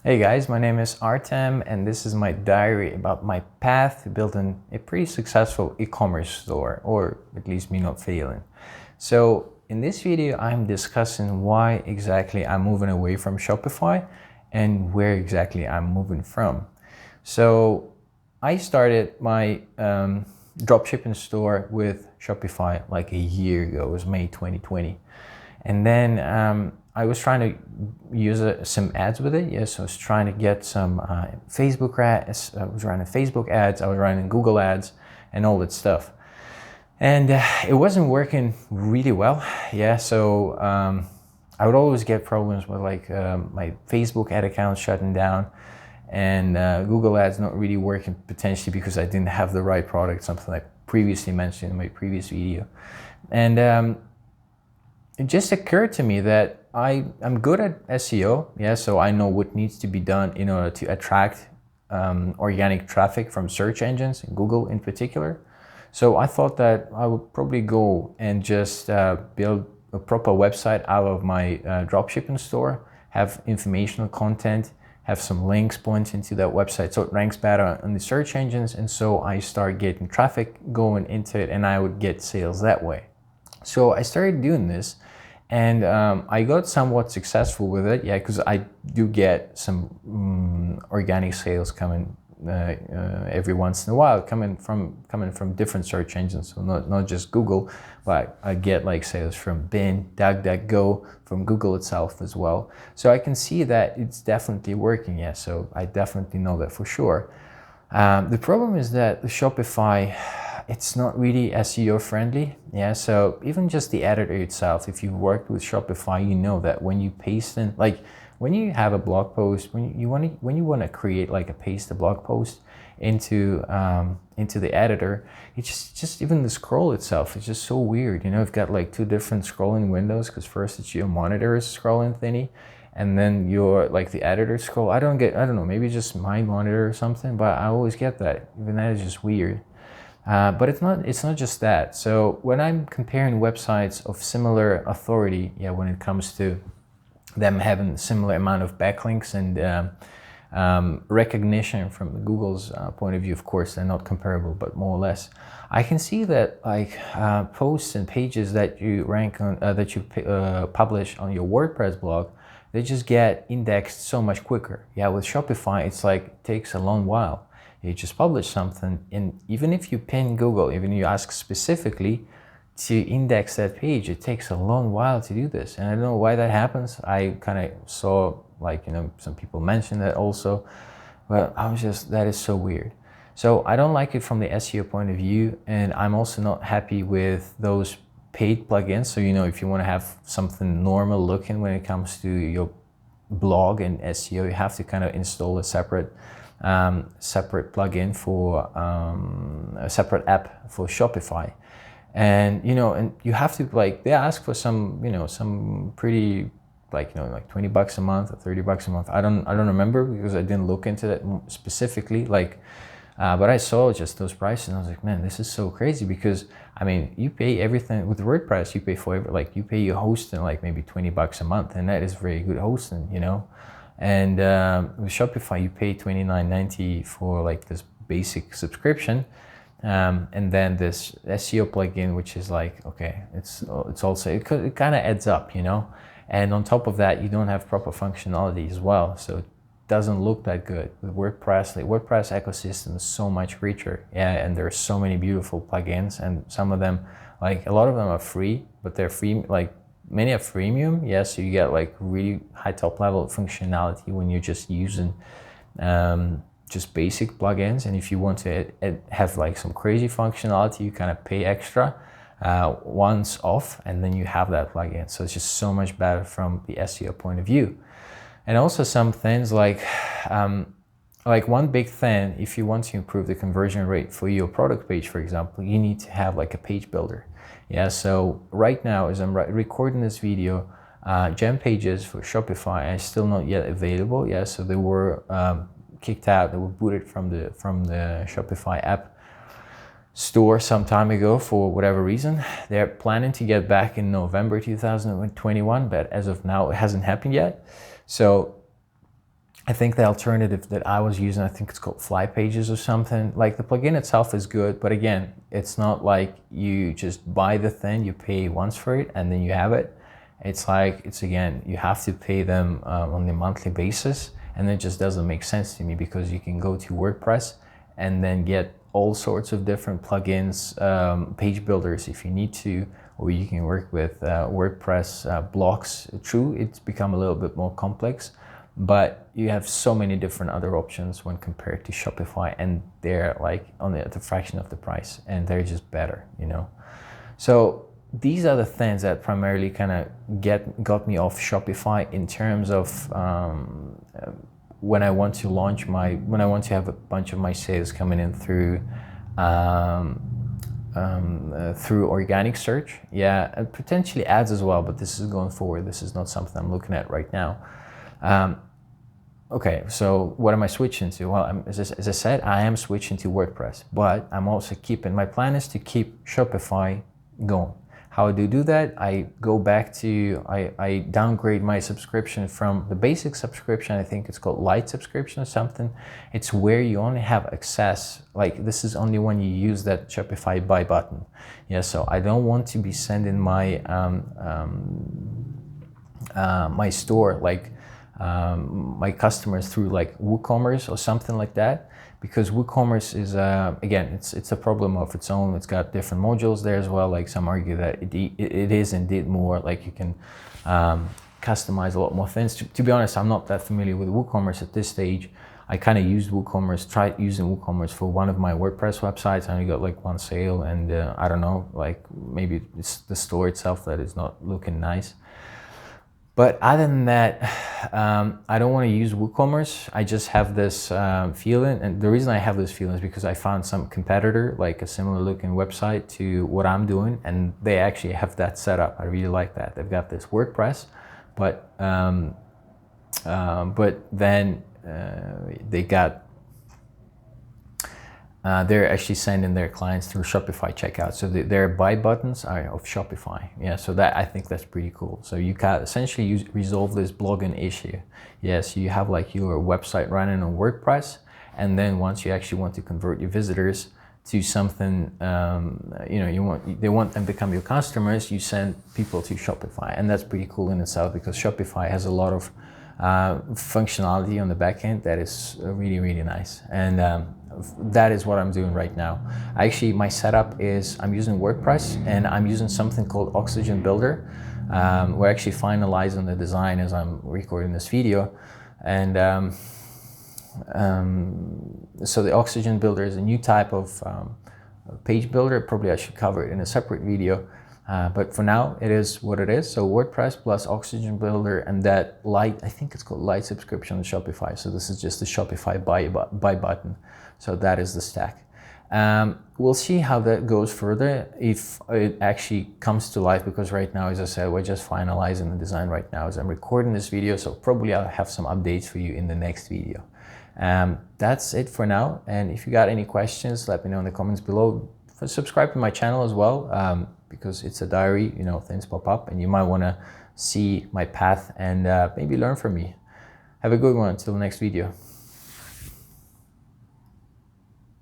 Hey guys, my name is Artem and this is my diary about my path to building a pretty successful e-commerce store, or at least me not failing. So in this video, I'm discussing why exactly I'm moving away from Shopify and where exactly I'm moving from. So I started my dropshipping store with Shopify like a year ago. It was May 2020. And then I was trying to use some ads with it. Yes, I was trying to get some Facebook ads. I was running Facebook ads. I was running Google ads and all that stuff. And it wasn't working really well. Yeah, so I would always get problems with my Facebook ad account shutting down and Google ads not really working, potentially because I didn't have the right product, something I previously mentioned in my previous video. And it just occurred to me that I'm good at SEO, yeah, so I know what needs to be done in order to attract organic traffic from search engines, Google in particular. So I thought that I would probably go and just build a proper website out of my dropshipping store, have informational content, have some links pointing to that website so it ranks better on the search engines, and so I start getting traffic going into it and I would get sales that way. So I started doing this and I got somewhat successful with it, yeah, because I do get some organic sales coming every once in a while, coming from different search engines, so not just Google, but I get like sales from Bing, DuckDuckGo, from Google itself as well. So I can see that it's definitely working, yeah, so I definitely know that for sure. The problem is that the Shopify, it's not really SEO friendly. Yeah, so even just the editor itself, if you've worked with Shopify, you know that when you paste in, like when you have a blog post, when you want to create like paste a blog post into the editor, it's just even the scroll itself, it's just so weird. You know, you've got like two different scrolling windows, because first it's your monitor is scrolling thingy, and then your like the editor scroll. I don't know, maybe just my monitor or something, but I always get that. Even that is just weird. But it's not just that. So when I'm comparing websites of similar authority, yeah, when it comes to them having similar amount of backlinks and recognition from Google's point of view, of course, they're not comparable, but more or less, I can see that like posts and pages that you rank on, that you publish on your WordPress blog, they just get indexed so much quicker. Yeah, with Shopify, it's like it takes a long while. You just publish something, and even if you pin Google, even if you ask specifically to index that page, it takes a long while to do this. And I don't know why that happens. I kind of saw, like, you know, some people mention that also, but I was just, that is so weird. So I don't like it from the SEO point of view, and I'm also not happy with those paid plugins. So, you know, if you want to have something normal looking when it comes to your blog and SEO, you have to kind of install a separate plugin for a separate app for Shopify. And you know, and you have to, like, they ask for some, you know, some pretty, like, you know, like $20 a month or $30 a month. I don't remember, because I didn't look into that specifically, like, but I saw just those prices and I was like, man, this is so crazy. Because I mean, you pay everything with WordPress, you pay for like, you pay your hosting like maybe $20 a month, and that is very good hosting, you know. And with Shopify, you pay $29.90 for like this basic subscription, and then this SEO plugin, which is like, okay, it's also, it kind of adds up, you know. And on top of that, you don't have proper functionality as well, so it doesn't look that good. With WordPress, the WordPress ecosystem is so much richer, yeah, and there's so many beautiful plugins, and some of them, like a lot of them are free, but they're free, like many are freemium, yeah, so you get like really high top level functionality when you're just using just basic plugins. And if you want to have like some crazy functionality, you kind of pay extra once off, and then you have that plugin. So it's just so much better from the SEO point of view. And also some things like one big thing, if you want to improve the conversion rate for your product page, for example, you need to have like a page builder. Yeah, so right now, as I'm recording this video, gem pages for Shopify are still not yet available. Yeah, so they were kicked out, they were booted from the Shopify app store some time ago for whatever reason. They're planning to get back in November 2021, but as of now, it hasn't happened yet. So I think the alternative that I was using, I think it's called Fly Pages or something. Like the plugin itself is good, but again, it's not like you just buy the thing, you pay once for it and then you have it. It's like, again, you have to pay them on a monthly basis, and it just doesn't make sense to me because you can go to WordPress and then get all sorts of different plugins, page builders if you need to, or you can work with WordPress blocks. True, it's become a little bit more complex, but you have so many different other options when compared to Shopify, and they're like on the fraction of the price, and they're just better, you know. So these are the things that primarily kind of got me off Shopify in terms of when I want to launch when I want to have a bunch of my sales coming in through organic search, yeah, and potentially ads as well, but this is going forward. This is not something I'm looking at right now. Okay, so what am I switching to? Well, as I said, I am switching to WordPress, but I'm also my plan is to keep Shopify going. How do I do that? I go back to, I downgrade my subscription from the basic subscription, I think it's called Lite subscription or something. It's where you only have access, like this is only when you use that Shopify buy button. Yeah, so I don't want to be sending my, my store, like my customers through like WooCommerce or something like that, because WooCommerce is again, it's a problem of its own. It's got different modules there as well. Like some argue that it is indeed more like you can customize a lot more things. To be honest, I'm not that familiar with WooCommerce at this stage. I kind of used WooCommerce, tried using WooCommerce for one of my WordPress websites. I only got like one sale, and I don't know, like maybe it's the store itself that is not looking nice. But other than that, I don't want to use WooCommerce. I just have this feeling, and the reason I have this feeling is because I found some competitor, like a similar looking website to what I'm doing, and they actually have that set up. I really like that. They've got this WordPress, but then they got they're actually sending their clients through Shopify checkout. So their buy buttons are of Shopify. Yeah, so that, I think that's pretty cool. So you can essentially resolve this blogging issue. Yeah, so you have like your website running on WordPress, and then once you actually want to convert your visitors to something, you know, they want them to become your customers, you send people to Shopify. And that's pretty cool in itself, because Shopify has a lot of functionality on the back end that is really, really nice. And that is what I'm doing right now. Actually, my setup is I'm using WordPress, and I'm using something called Oxygen Builder. We're actually finalizing the design as I'm recording this video. And so the Oxygen Builder is a new type of page builder. Probably I should cover it in a separate video. But for now, it is what it is. So WordPress plus Oxygen Builder, and that Lite, I think it's called Lite subscription on Shopify. So this is just the Shopify buy button. So that is the stack. We'll see how that goes further, if it actually comes to life, because right now, as I said, we're just finalizing the design right now as I'm recording this video. So probably I'll have some updates for you in the next video. That's it for now. And if you got any questions, let me know in the comments below. Subscribe to my channel as well, because it's a diary, you know, things pop up, and you might want to see my path and maybe learn from me. Have a good one until the next video.